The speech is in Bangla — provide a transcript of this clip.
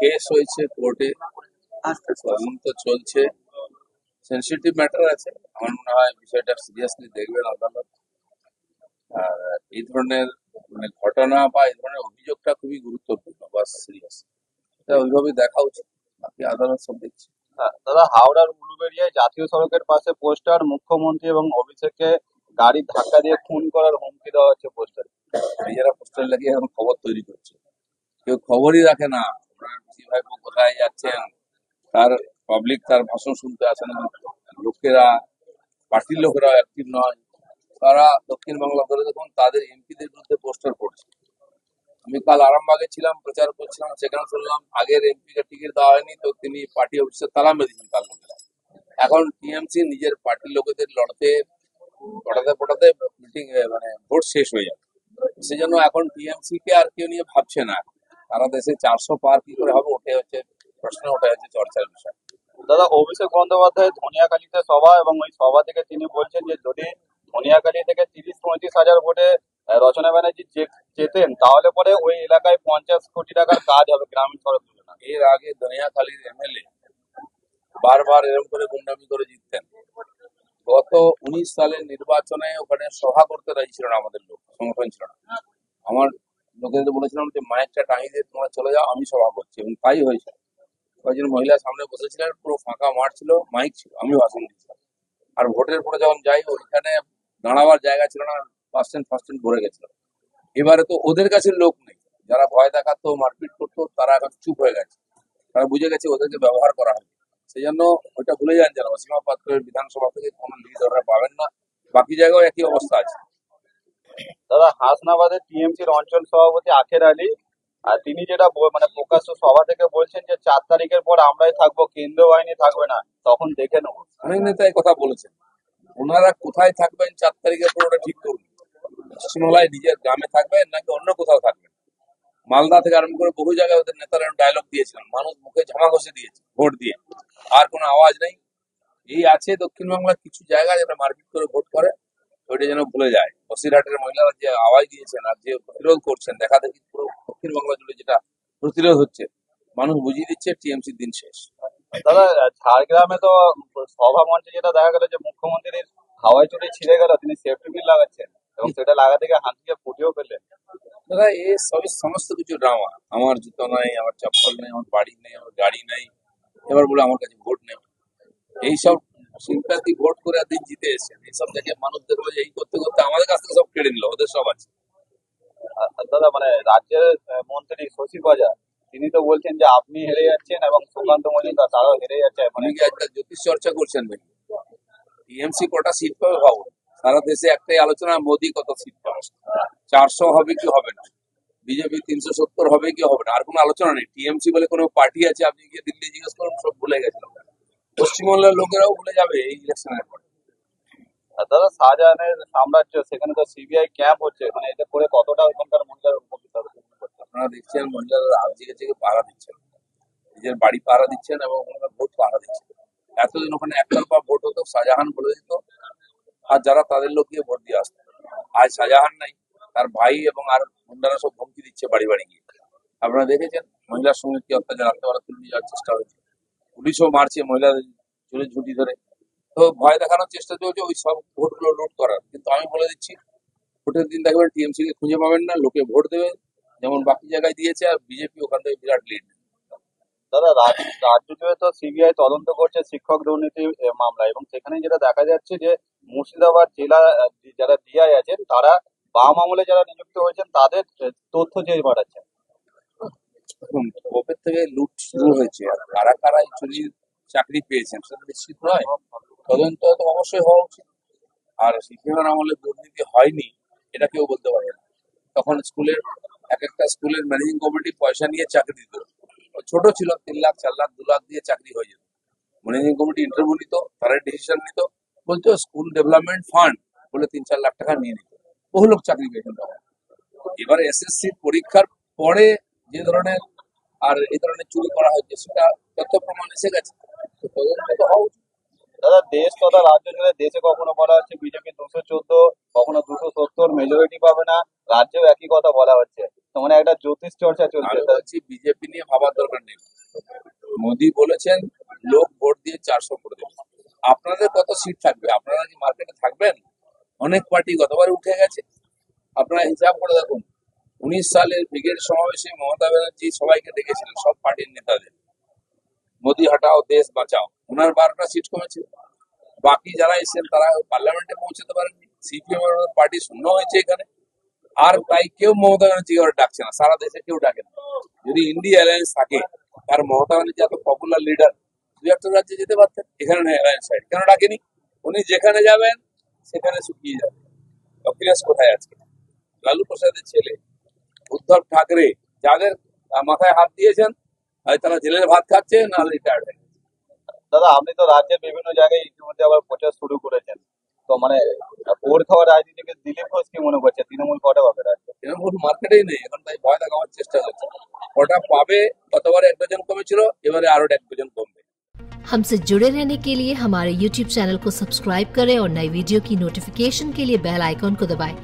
কেস হয়েছে কোর্টে, তদন্ত চলছে, সেনসিটিভ ম্যাটার আছে। আমার মনে হয় বিষয়টা সিরিয়াসলি দেখবেন আদালত। আর এই ধরনের ঘটনা বা এই ধরনের অভিযোগটা খুবই গুরুত্বপূর্ণ বা সিরিয়াস, এটা ওইভাবে দেখা উচিত। বাকি আদালত সব দেখছে। দাদা, হাওড়ার উলুবেড়িয়ায় জাতীয় সড়কের পাশে পোস্টার, মুখ্যমন্ত্রী এবং অভিষেককে গাড়ি ধাক্কা দিয়ে খুন করার হুমকি দেওয়া হচ্ছে পোস্টার। নিজেরা পোস্টার লাগিয়ে এখন খবর তৈরি করছে, কেউ খবরই রাখে না। ওনার পিসি ভাইপো কোথায় যাচ্ছেন, তার পাবলিক তার ভাষণ শুনতে আসে না। লোকেরা, পার্টির লোকেরা অ্যাক্টিভ নয়, তারা দক্ষিণ বাংলা ধরে দেখুন তাদের এমপিদের বিরুদ্ধে পোস্টার পড়ছে। আমি কাল আরামবাগে ছিলাম, প্রচার করছিলাম, সেখানে শুনলাম আগের এমপি কে টিকিট দেওয়া হয়নি, তো তিনি পার্টি অফিসে তালা মেরেছেন কাল লোকেরা। এখন টিএমসি নিজের পার্টির লোকেদের লড়তে পটাতে পটাতে মিটিং ভোট শেষ হয়ে যাবে। সেজন্য এখন টিএমসি কে আর কেউ নিয়ে ভাবছে না। সারা দেশে 400 পার কি করে হবে, ওঠে হচ্ছে প্রশ্ন, ওঠে হচ্ছে চর্চার বিষয়। দাদা, অভিষেক বন্দ্যোপাধ্যায় ধনিয়াকালীতে সভা, এবং ওই সভা থেকে তিনি বলছেন যে যদি ধনিয়াকালী থেকে 30-35 হাজার ভোটে রচনা ব্যানার্জি জেতেন, তাহলে পরে ওই এলাকায় 50 কোটি টাকার কাজ হবে গ্রামীণ সড়ক যোজনা। এর আগে দনিয়াখালীর এমএলএ বারবার এরকম করে গুন্ডামি করে জিততেন। গত 19 সালের নির্বাচনে ওখানে সভা করতে রাজি ছিল না, আমাদের লোক সংগঠন ছিল না। আমার লোকেদের বলেছিলাম যে মাইকটা টাঙিয়ে দিয়ে তোমরা চলে যাও, আমি সভা করছি, এবং তাই হয়েছে। কয়েকজন মহিলা সামনে বসেছিলেন, পুরো ফাঁকা মাঠ ছিল, মাইক ছিল, আমি ভাষণ দিচ্ছিলাম। আর ভোটের পরে যখন যাই, ওইখানে দাঁড়াবার জায়গা ছিল না, বাস স্ট্যান্ড ফার্স্ট স্ট্যান্ড ভরে গেছিল। এবারে তো ওদের কাছে লোক নেই, যারা ভয় দেখাতো, মারপিট করতো, তারা এখন চুপ হয়ে গেছে। তারা বুঝে গেছে ওদেরকে ব্যবহার করা হয়। সেই জন্য ওইটা ভুলে যান যেন, অসীমা পাত্রের বিধানসভা থেকে কোনো লিড ওরা পাবেন না। বাকি জায়গায় একই অবস্থা আছে। দাদা, হাসনাবাদের টিএমসির অঞ্চল সভাপতি আখের আলী, আর তিনি যেটা প্রকাশ্য সভা থেকে বলছেন যে 4 তারিখের পর আমরাই থাকবো, কেন্দ্রীয় বাহিনী থাকবে না, তখন দেখে নেবো। অনেক নেতা এই কথা বলেছেন। ওনারা কোথায় থাকবেন 4 তারিখের পর ওটা ঠিক করুন। পশ্চিমবাংলায় নিজের গ্রামে থাকবেন নাকি অন্য কোথাও থাকবেন। মালদা থেকে আরম্ভ করে বহু জায়গায় ওদের নেতারা ডায়লগ দিয়েছিলেন, মানুষ মুখে ঝামা ঘষে দিয়েছে ভোট দিয়ে, আর কোনো আওয়াজ নেই। এই আছে দক্ষিণ বাংলার কিছু জায়গা যেটা মারপিট করে ভোট করে, ওইটা যেন ভুলে যায়। বসিরহাটের মহিলারা যে আওয়াজ দিয়েছেন আর যে প্রতিরোধ করছেন, দেখা দেখি পুরো দক্ষিণ বাংলা জুড়ে যেটা প্রতিরোধ হচ্ছে, মানুষ বুঝিয়ে দিচ্ছে টিএমসির দিন শেষ। দাদা, ঝাড়গ্রামে তো সভা মঞ্চে যেটা দেখা গেল যে মুখ্যমন্ত্রীর হাওয়াই চটি ছিঁড়ে গেল, তিনি সেফটি পিন লাগাচ্ছেন এবং সেটা লাগাতে গিয়ে হাত দিয়ে ফুটিয়েও ফেললেন। দাদা, এ সবই সমস্ত কিছু ড্রামা। আমার জুতো নাই, আমার চপ্পল নেই, আমার বাড়ি নেই, আমার গাড়ি নেই, এবার বলে আমার কাছে ভোট নেই। এইসব সিম্প্যাথি ভোট করে দিন জিতে এসেছেন, এইসব দেখে মানুষদের বলে এই করতে করতে আমাদের কাছ থেকে সব কেড়ে নিল, ওদের সব আছে। আর দাদা, রাজ্যের মন্ত্রী শশী গজা, তিনি তো বলছেন যে আপনি হেরে যাচ্ছেন এবং সুকান্ত মজুমদার তারাও হেরে যাচ্ছে। উনি কি একটা জ্যোতিষ চর্চা করছেন নাকি? টিএমসি কটা সিট পাবে ভাবুন। সারা দেশে একটাই আলোচনা, মোদী কত সিট পাবে, 400 হবে কি হবে না, বিজেপি 370 হবে কি হবে না, আর কোনো আলোচনা নেই। টিএমসি বলে কোনো পার্টি আছে? আপনি গিয়ে দিল্লি জিজ্ঞেস করুন, সব ভুলে গেছিল। পশ্চিমবাংলার লোকেরাও ভুলে যাবে এই ইলেকশনের পর। আর দাদা, শাহজাহানের সাম্রাজ্য, সেখানে তো সিবিআই ক্যাম্প হচ্ছে, এতে করে কতটা ওখানকার মহিলার উপকৃত হবে? আপনারা দেখছেন মহিলারা রাত জেগে জেগে পাহারা দিচ্ছেন, নিজের বাড়ি পাহারা দিচ্ছেন এবং ওনারা ভোট পাহারা দিচ্ছেন। এতদিন ওখানে একতরফা ভোট হতো, শাহজাহান বলে দিত, আর যারা তাদের লোক গিয়ে ভোট দিয়ে আসতো। আজ শাহজাহান নাই, তার ভাই এবং আর গুন্ডারা সব ধমকি দিচ্ছে বাড়ি বাড়ি গিয়ে। আপনারা দেখেছেন মহিলার সঙ্গে কি অত্যাচার, রাত্রেবেলা তুলে নিয়ে যাওয়ার চেষ্টা হয়েছে, পুলিশও মারছে মহিলাদের চুলে ঝুঁটি ধরে। তো ভয় দেখানোর চেষ্টা চলছে ওই সব ভোটগুলো লুট করার। কিন্তু আমি বলে দিচ্ছি, ভোটের দিন দেখবেন টিএমসি কে খুঁজে পাবেন না, লোকে ভোট দেবে যেমন বাকি জায়গায় দিয়েছে, আর বিজেপি ওখান থেকে বিরাট লিড। দাদা, রাজ্য জুড়ে তো সিবিআই তদন্ত করছে শিক্ষক দুর্নীতি মামলা, এবং সেখানে যেটা দেখা যাচ্ছে যে মুর্শিদাবাদ জেলা যারা ডিআই আছেন, তারা বাম আমলে যারা নিযুক্ত হয়েছেন তাদের তথ্য চেয়ে পাঠাচ্ছেন। কবে থেকে লুট শুরু হয়েছে আর কারা কারা এই চুরির চাকরি পেয়েছেন সেটা নিশ্চিত নয়। তদন্ত তো অবশ্যই হওয়া উচিত। আর সিপিএমের আমলে দুর্নীতি হয়নি এটা কেউ বলতে পারবে না। তখন স্কুলের এক একটা স্কুলের ম্যানেজিং কমিটি পয়সা নিয়ে চাকরি দিত। ছোট ছিল, 3 লাখ 4 লাখ 2 লাখ দিয়ে চাকরি হয়ে যেত। ম্যানেজিং কমিটি ইন্টারভিউ নিত, তারা ডিসিশন নিত, বলতো স্কুল ডেভেলপমেন্ট ফান্ড বলে 3-4 লাখ টাকা নিয়ে নিত। বহু লোক চাকরি পেয়েছেন তখন। এবার এসএসসি পরীক্ষার পরে যে ধরনের আর এই ধরনের চুরি করা হচ্ছে, সেটা তথ্য প্রমাণ এসে গেছে, তো তদন্ত তো হওয়া উচিত। দাদা, দেশ তথা রাজ্য জুড়ে দেশে কখনো বলা হচ্ছে বিজেপি 214, কখনো 270 মেজরিটি পাবে না, রাজ্যেও একই কথা বলা হচ্ছে। তো একটা জ্যোতিষ চর্চা চলছে। আমি বলছি বিজেপি নিয়ে ভাবার দরকার নেই। মোদি বলেছেন লোক ভোট দিয়ে 400 করে দেবে। আপনাদের কত সিট থাকবে? আপনারা কি মার্কেটে থাকবেন? অনেক পার্টি গতবার উঠে গেছে। আপনারা হিসাব করে দেখুন, 19 সালের ব্রিগেড সমাবেশে মমতা ব্যানার্জি সবাইকে ডেকেছিলেন, সব পার্টির নেতাদের, মোদি হটাও দেশ বাঁচাও। ওনার 12টা সিট কমেছে। বাকি যারা এসেছেন তারা পার্লামেন্টে পৌঁছতে পারেননি। সিপিএম এর পার্টি শূন্য হয়েছে এখানে। আর তাই কেউ মমতা ব্যানার্জিকে আর ডাকছে না, সারা দেশে কেউ ডাকে না। যদি ইন্ডিয়া অ্যালায়েন্স থাকে, আর মমতা ব্যানার্জি এত পপুলার লিডার, দু একটা রাজ্যে যেতে পারতেন, এখানে নেই অ্যালায়েন্স সাইড, কেন ডাকেনি? উনি যেখানে যাবেন সেখানে শুকিয়ে যাবে। অখিলেশ কোথায় আছে? লালু প্রসাদের ছেলে উদ্ধব ঠাকরে, যাদের মাথায় হাত দিয়েছেন, হয় তারা জেলের ভাত খাচ্ছে, না রিটায়ার্ড হয়ে গেছে। দাদা আপনি তো রাজ্যের বিভিন্ন জায়গায় ইতিমধ্যে আবার প্রচার শুরু করেছেন, তো মানে ভোট খাওয়ার রাজনীতিকে দিলীপ ঘোষ কি মনে করছে তৃণমূল কটা পাবে রাজ্যে? তৃণমূল মার্কেটেই নেই এখন, তাই ভয় দেখাবার চেষ্টা হচ্ছে। কটা পাবে? গতবারে 1 ডজন কমেছিল, এবারে আরো 1 ডজন কমবে। हमसे जुड़े रहने के लिए हमारे YouTube चैनल को सब्सक्राइब करें और नई वीडियो की नोटिफिकेशन के लिए बेल आइकॉन को दबाएं।